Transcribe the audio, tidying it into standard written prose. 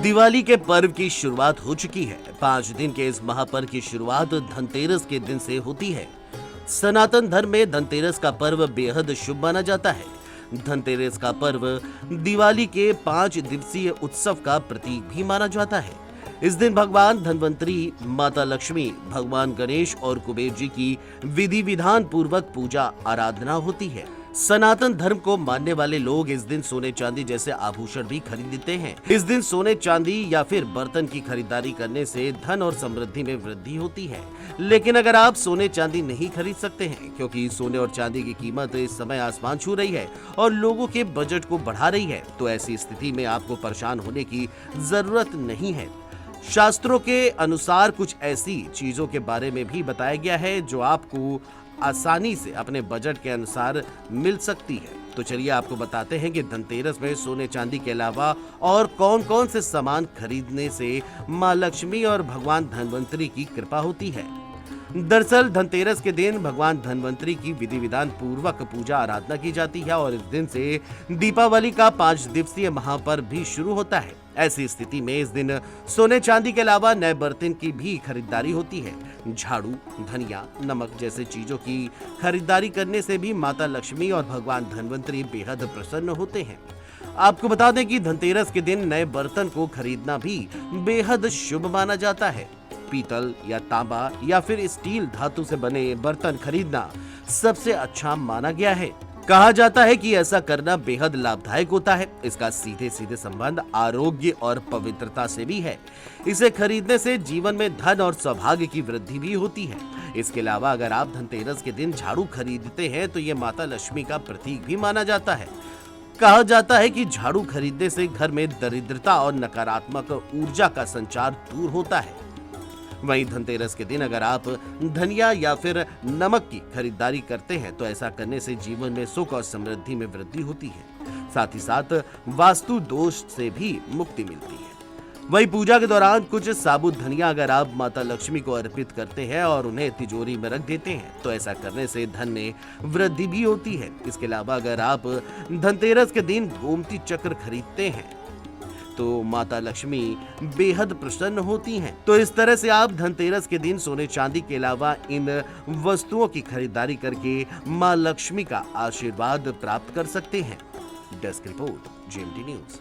दिवाली के पर्व की शुरुआत हो चुकी है। 5 दिन के इस महापर्व की शुरुआत धनतेरस के दिन से होती है। सनातन धर्म में धनतेरस का पर्व बेहद शुभ माना जाता है। धनतेरस का पर्व दिवाली के 5 दिवसीय उत्सव का प्रतीक भी माना जाता है। इस दिन भगवान धन्वंतरी, माता लक्ष्मी, भगवान गणेश और कुबेर जी की विधि विधान पूर्वक पूजा आराधना होती है। सनातन धर्म को मानने वाले लोग इस दिन सोने चांदी जैसे आभूषण भी खरीदते हैं। इस दिन सोने चांदी या फिर बर्तन की खरीदारी करने से धन और समृद्धि में वृद्धि होती है। लेकिन अगर आप सोने चांदी नहीं खरीद सकते हैं, क्योंकि सोने और चांदी की कीमत इस समय आसमान छू रही है और लोगों के बजट को बढ़ा रही है, तो ऐसी स्थिति में आपको परेशान होने की जरूरत नहीं है। शास्त्रों के अनुसार कुछ ऐसी चीजों के बारे में भी बताया गया है जो आपको आसानी से अपने बजट के अनुसार मिल सकती है। तो चलिए आपको बताते हैं कि धनतेरस में सोने चांदी के अलावा और कौन कौन से सामान खरीदने से मां लक्ष्मी और भगवान धन्वंतरी की कृपा होती है। दरअसल धनतेरस के दिन भगवान धन्वंतरी की विधि विधान पूर्वक पूजा आराधना की जाती है और इस दिन से दीपावली का 5 दिवसीय महापर्व भी शुरू होता है। ऐसी स्थिति में इस दिन सोने चांदी के अलावा नए बर्तन की भी खरीदारी होती है। झाड़ू, धनिया, नमक जैसे चीजों की खरीदारी करने से भी माता लक्ष्मी और भगवान धन्वंतरी बेहद प्रसन्न होते हैं। आपको बता दें कि धनतेरस के दिन नए बर्तन को खरीदना भी बेहद शुभ माना जाता है। पीतल या तांबा या फिर स्टील धातु से बने बर्तन खरीदना सबसे अच्छा माना गया है। कहा जाता है कि ऐसा करना बेहद लाभदायक होता है। इसका सीधे सीधे संबंध आरोग्य और पवित्रता से भी है। इसे खरीदने से जीवन में धन और सौभाग्य की वृद्धि भी होती है। इसके अलावा अगर आप धनतेरस के दिन झाड़ू खरीदते हैं तो ये माता लक्ष्मी का प्रतीक भी माना जाता है। कहा जाता है कि झाड़ू खरीदने से घर में दरिद्रता और नकारात्मक ऊर्जा का संचार दूर होता है। वहीं धनतेरस के दिन अगर आप धनिया या फिर नमक की खरीदारी करते हैं तो ऐसा करने से जीवन में सुख और समृद्धि में वृद्धि होती है। साथ ही साथ वास्तु दोष से भी मुक्ति मिलती है। वहीं पूजा के दौरान कुछ साबुत धनिया अगर आप माता लक्ष्मी को अर्पित करते हैं और उन्हें तिजोरी में रख देते हैं तो ऐसा करने से धन में वृद्धि भी होती है। इसके अलावा अगर आप धनतेरस के दिन गोमती चक्र खरीदते हैं तो माता लक्ष्मी बेहद प्रसन्न होती हैं। तो इस तरह से आप धनतेरस के दिन सोने चांदी के अलावा इन वस्तुओं की खरीदारी करके मां लक्ष्मी का आशीर्वाद प्राप्त कर सकते हैं। Desk report, GMT news.